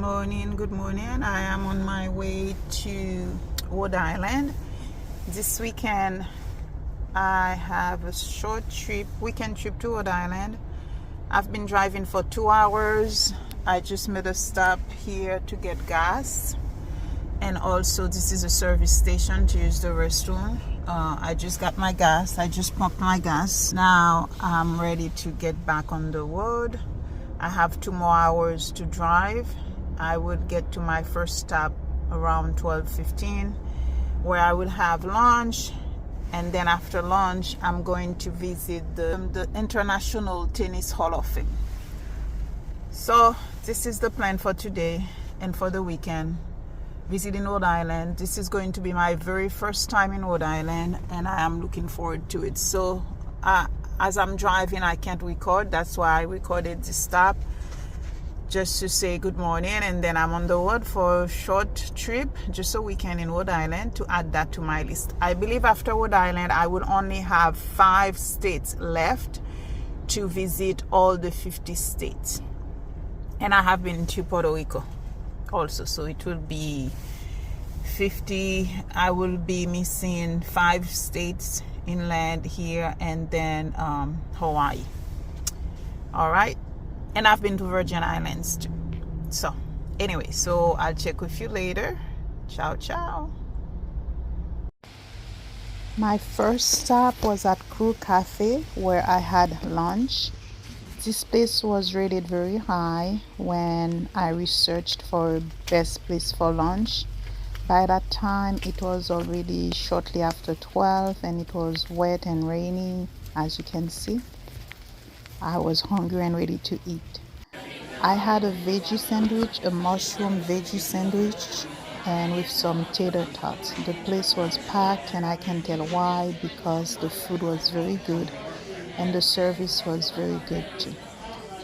Good morning. I am on my way to Rhode Island. This weekend I have a short weekend trip to Rhode Island. I've been driving for 2 hours. I just made a stop here to get gas, and also this is a service station to use the restroom. I just got my gas. I just pumped my gas. Now I'm ready to get back on the road. I have 2 more hours to drive. I would get to my first stop around 12:15, where I will have lunch, and then after lunch I'm going to visit the International Tennis Hall of Fame. So this is the plan for today and for the weekend, visiting Rhode Island. This is going to be my very first time in Rhode Island, and I am looking forward to it. So as I'm driving, I can't record. That's why I recorded this stop, just to say good morning, and then I'm on the road for a short trip, just a weekend in Rhode Island, to add that to my list. I believe after Rhode Island I would only have 5 states left to visit all the 50 states, and I have been to Puerto Rico also, so it will be 50. I will be missing 5 states inland here, and then Hawaii. All right. And I've been to Virgin Islands too. So anyway, so I'll check with you later. Ciao, ciao. My first stop was at Crew Cafe, where I had lunch. This place was rated very high when I researched for best place for lunch. By that time, it was already shortly after 12, and it was wet and rainy, as you can see. I was hungry and ready to eat. I had a veggie sandwich, a mushroom veggie sandwich, and with some tater tots. The place was packed, and I can tell why, because the food was very good and the service was very good too.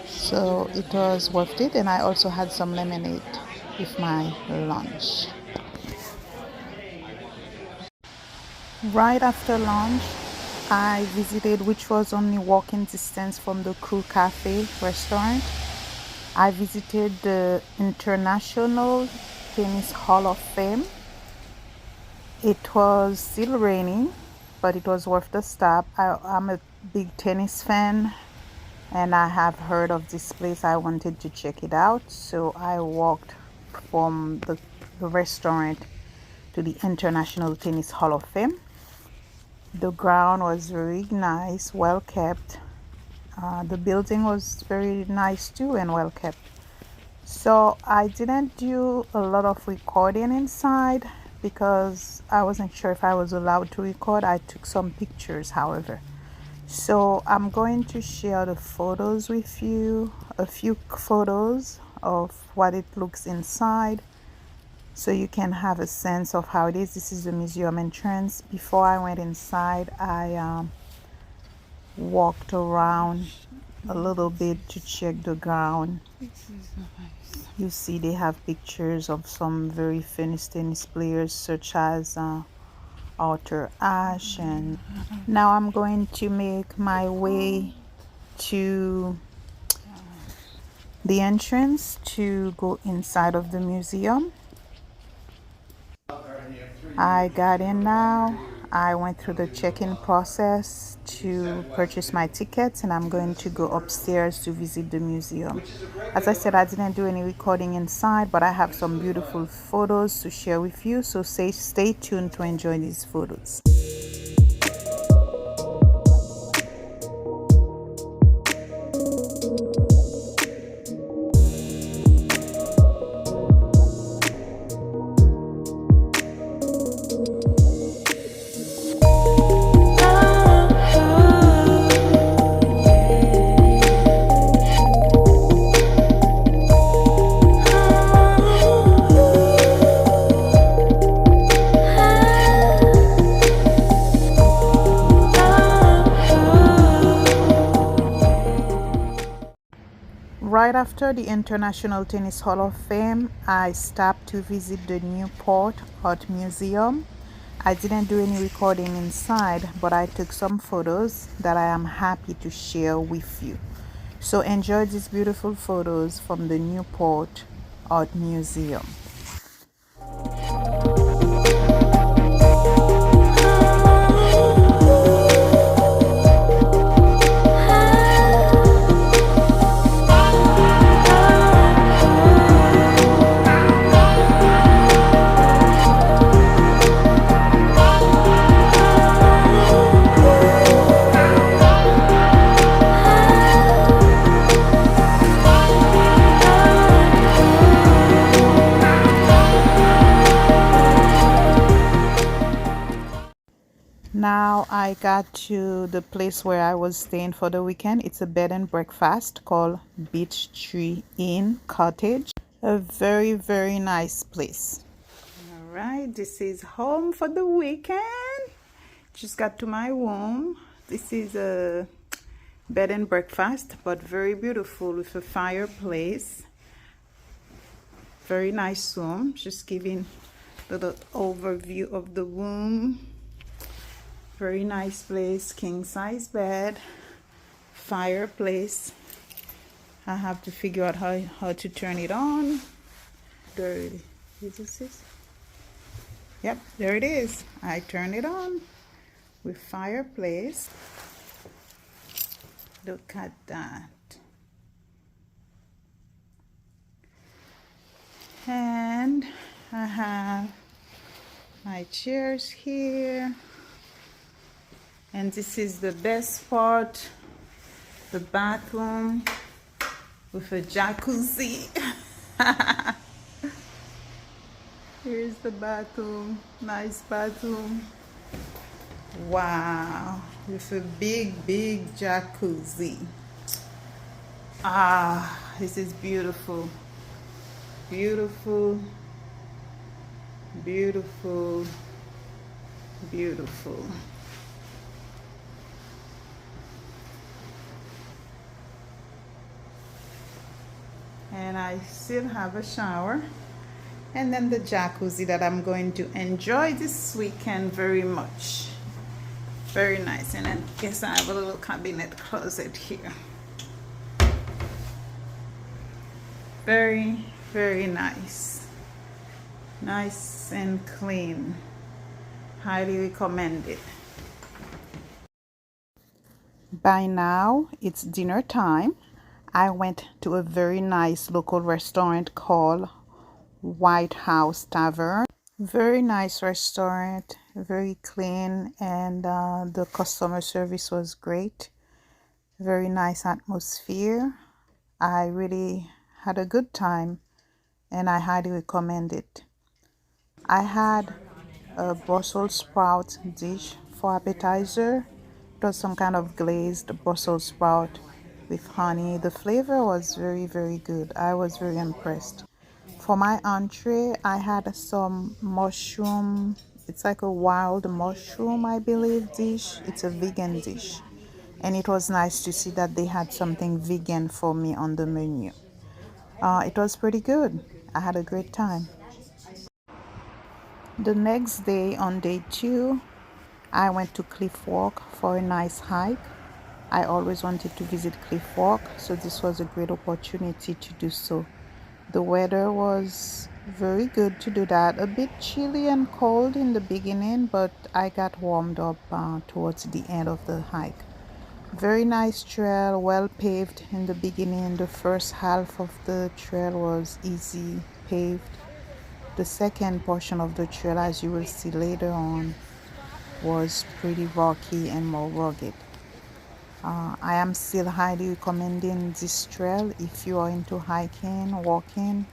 So it was worth it, and I also had some lemonade with my lunch. Right after lunch, I visited, which was only walking distance from the Crew Cafe restaurant, I visited the International Tennis Hall of Fame. It was still raining, but it was worth the stop. I'm a big tennis fan, and I have heard of this place. I wanted to check it out, so I walked from the restaurant to the International Tennis Hall of Fame. The ground was very nice, well kept. The building was very nice too and well kept. So I didn't do a lot of recording inside because I wasn't sure if I was allowed to record. I took some pictures, however. So I'm going to share the photos with you, a few photos of what it looks inside, so you can have a sense of how it is. This is the museum entrance. Before I went inside, I walked around a little bit to check the ground. You see they have pictures of some very famous tennis players, such as Arthur Ashe. And now I'm going to make my way to the entrance to go inside of the museum. I got in now. I went through the check-in process to purchase my tickets, and I'm going to go upstairs to visit the museum. As I said, I didn't do any recording inside, but I have some beautiful photos to share with you, so stay tuned to enjoy these photos. Right after the International Tennis Hall of Fame, I stopped to visit the Newport Art Museum. I didn't do any recording inside, but I took some photos that I am happy to share with you. So enjoy these beautiful photos from the Newport Art Museum. Now I got to the place where I was staying for the weekend. It's a bed and breakfast called Beach Tree Inn Cottage. A very, very nice place. All right, this is home for the weekend. Just got to my room. This is a bed and breakfast, but very beautiful with a fireplace. Very nice room. Just giving a little overview of the room. Very nice place, king size bed, fireplace. I have to figure out how to turn it on. There is this. Yep, there it is. I turn it on with fireplace. Look at that. And I have my chairs here. And this is the best part, the bathroom with a jacuzzi. Here's the bathroom, nice bathroom. Wow, with a big, big jacuzzi. Ah, this is beautiful. Beautiful, beautiful, beautiful. And I still have a shower, and then the jacuzzi that I'm going to enjoy this weekend very much. Very nice. And I guess I have a little cabinet closet here. Very, very nice. Nice and clean. Highly recommend it. By now it's dinner time. I went to a very nice local restaurant called White House Tavern. Very nice restaurant, very clean, and the customer service was great. Very nice atmosphere. I really had a good time and I highly recommend it. I had a Brussels sprout dish for appetizer. It was some kind of glazed Brussels sprout with honey. The flavor was very, very good. I was very impressed. For my entree, I had some mushroom. It's like a wild mushroom, I believe, dish. It's a vegan dish. And it was nice to see that they had something vegan for me on the menu. It was pretty good. I had a great time. The next day, on day 2, I went to Cliff Walk for a nice hike. I always wanted to visit Cliff Walk, so this was a great opportunity to do so. The weather was very good to do that. A bit chilly and cold in the beginning, but I got warmed up towards the end of the hike. Very nice trail, well paved in the beginning. The first half of the trail was easy paved. The second portion of the trail, as you will see later on, was pretty rocky and more rugged. I am still highly recommending this trail if you are into hiking, walking.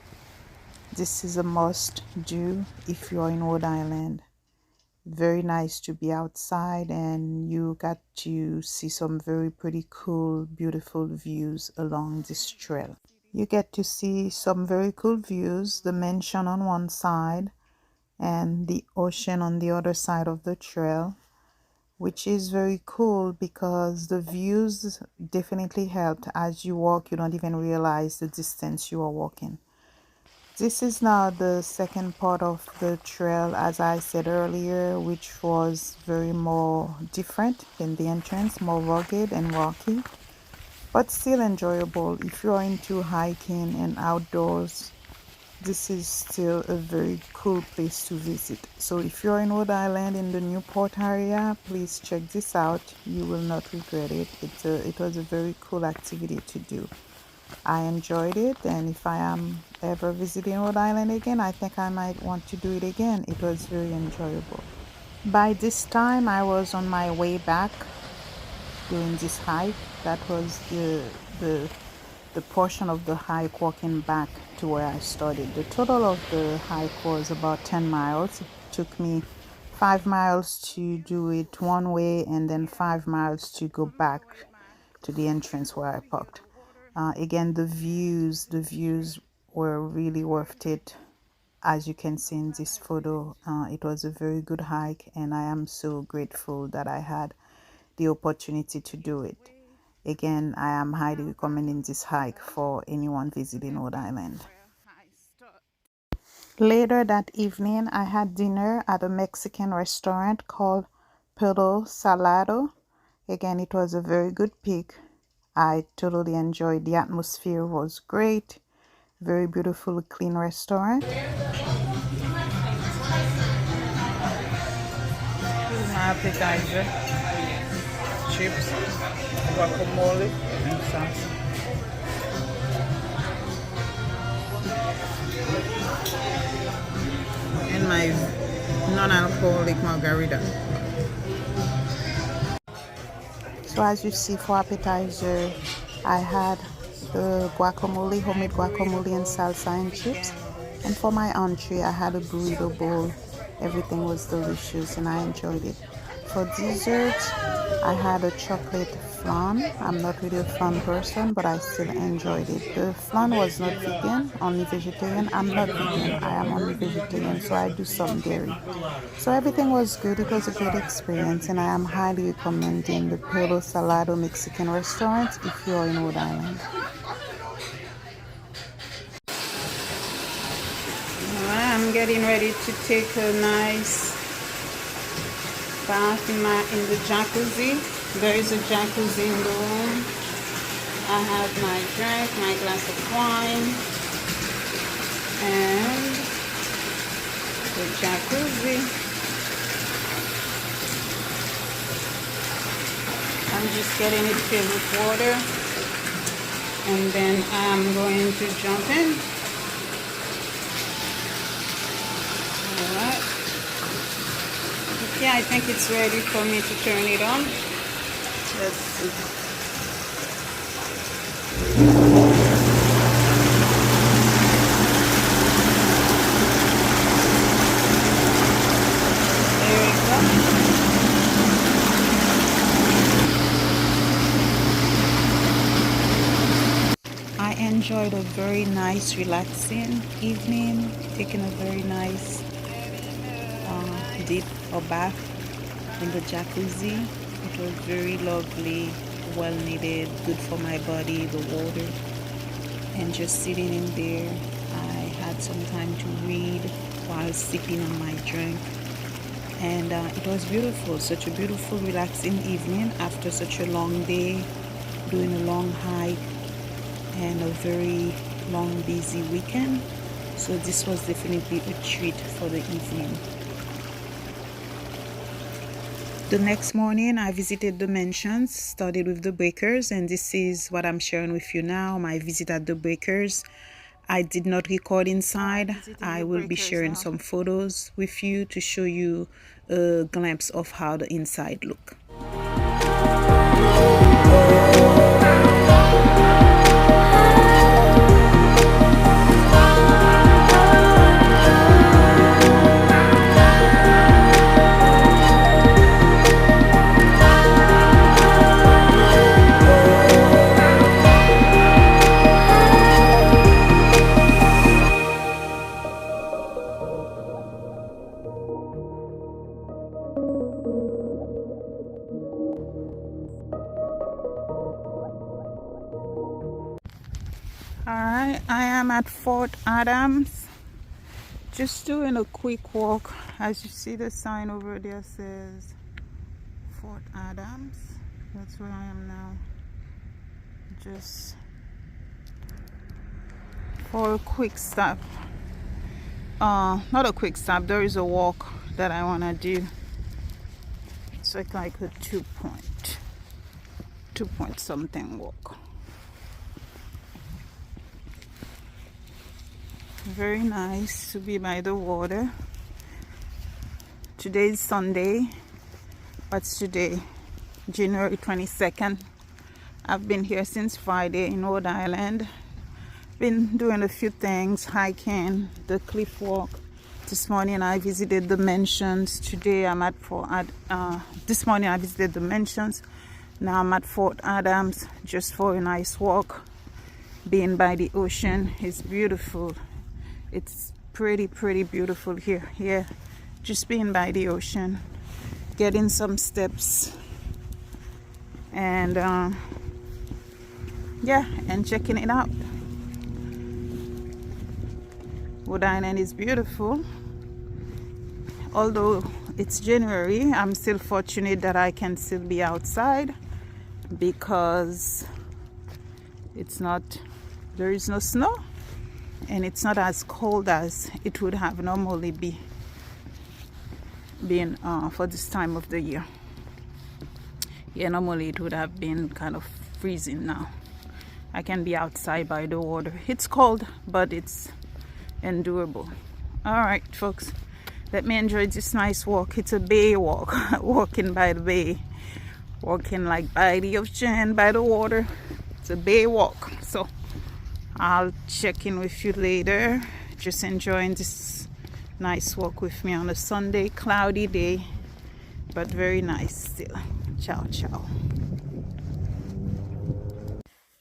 This is a must do if you are in Rhode Island. Very nice to be outside, and you got to see some very pretty cool, beautiful views along this trail. You get to see some very cool views, the mansion on one side and the ocean on the other side of the trail, which is very cool because the views definitely helped. As you walk, you don't even realize the distance you are walking. This is now the second part of the trail, as I said earlier, which was very more different than the entrance, more rugged and rocky, but still enjoyable if you are into hiking and outdoors. this is still a very cool place to visit. So if you're in Rhode Island in the Newport area, please check this out. You will not regret it. It was a very cool activity to do. I enjoyed it, and if I am ever visiting Rhode Island again, I think I might want to do it again. It was very enjoyable. By this time, I was on my way back doing this hike. That was the portion of the hike walking back to where I started. The total of the hike was about 10 miles. It took me 5 miles to do it one way and then 5 miles to go back to the entrance where I parked. Again, the views were really worth it. As you can see in this photo, it was a very good hike, and I am so grateful that I had the opportunity to do it. Again, I am highly recommending this hike for anyone visiting Rhode Island. Later that evening, I had dinner at a Mexican restaurant called Puerto Salado. Again, it was a very good pick. I totally enjoyed the atmosphere, was great. Very beautiful, clean restaurant. My appetizer, chips, guacamole, and salsa. And my non-alcoholic margarita. So as you see, for appetizer, I had the guacamole, homemade guacamole and salsa and chips. And for my entree, I had a burrito bowl. Everything was delicious and I enjoyed it. For dessert, I had a chocolate flan. I'm not really a flan person, but I still enjoyed it. The flan was not vegan, only vegetarian. I'm not vegan, I am only vegetarian, so I do some dairy. So everything was good. It was a great experience, and I am highly recommending the Puerto Salado Mexican restaurant if you are in Rhode Island. I'm getting ready to take a nice bath in the jacuzzi. There is a jacuzzi in the room. I have my drink, my glass of wine, and the jacuzzi. I'm just getting it filled with water, and then I'm going to jump in. Alright. Yeah, I think it's ready for me to turn it on. Let's see. There we go. I enjoyed a very nice, relaxing evening, taking a very nice dip or bath in the jacuzzi. It was very lovely, well needed, good for my body, the water. And just sitting in there, I had some time to read while sipping on my drink. And it was beautiful, such a beautiful, relaxing evening after such a long day, doing a long hike and a very long, busy weekend. So this was definitely a treat for the evening. The next morning, I visited the mansions, started with the Breakers, and this is what I'm sharing with you now, my visit at the Breakers. I did not record inside. I will be sharing some photos with you to show you a glimpse of how the inside look. Alright, I am at Fort Adams, just doing a quick walk. As you see, the sign over there says Fort Adams. That's where I am now, just for a quick stop. not a quick stop, there is a walk that I want to do. It's like a 2 point something walk. Very nice to be by the water. Today is Sunday. What's today? January 22nd. I've been here since Friday in Rhode Island. Been doing a few things, hiking, the cliff walk. This morning I visited the mansions. Today I'm at this morning I visited the mansions. Now I'm at Fort Adams just for a nice walk. Being by the ocean is beautiful. It's pretty beautiful here. Yeah, just being by the ocean, getting some steps, and yeah, and checking it out. Rhode Island is beautiful. Although it's January, I'm still fortunate that I can still be outside because there is no snow, and it's not as cold as it would have normally been for this time of the year. Yeah, normally it would have been kind of freezing. Now I can be outside by the water. It's cold, but it's endurable. All right, folks, let me enjoy this nice walk. It's a bay walk. Walking by the bay, walking like by the ocean, by the water. It's a bay walk. So I'll check in with you later. Just enjoying this nice walk with me on a Sunday, cloudy day, but very nice still. Ciao, ciao.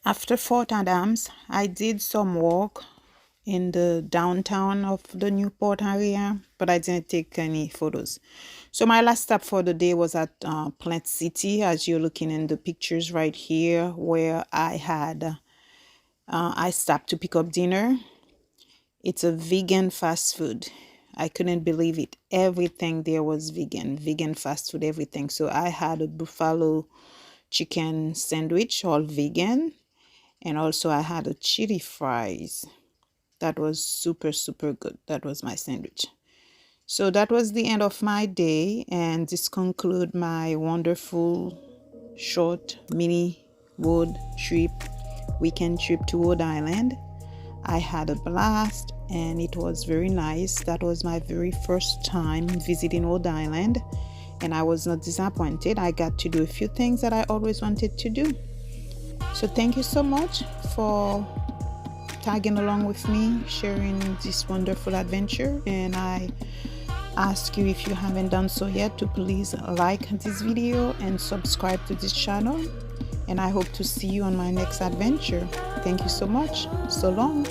After Fort Adams, I did some walk in the downtown of the Newport area, but I didn't take any photos. So my last stop for the day was at Plant City, as you're looking in the pictures right here, where I stopped to pick up dinner. It's a vegan fast food. I couldn't believe it. Everything there was vegan fast food, everything. So I had a buffalo chicken sandwich, all vegan, and also I had a chili fries. That was super good. That was my sandwich. So that was the end of my day, and this concludes my wonderful short mini weekend trip to Rhode Island. I had a blast and it was very nice. That was my very first time visiting Rhode Island, and I was not disappointed. I got to do a few things that I always wanted to do. So thank you so much for tagging along with me, sharing this wonderful adventure, and I ask you, if you haven't done so yet, to please like this video and subscribe to this channel, and I hope to see you on my next adventure. Thank you so much. So long.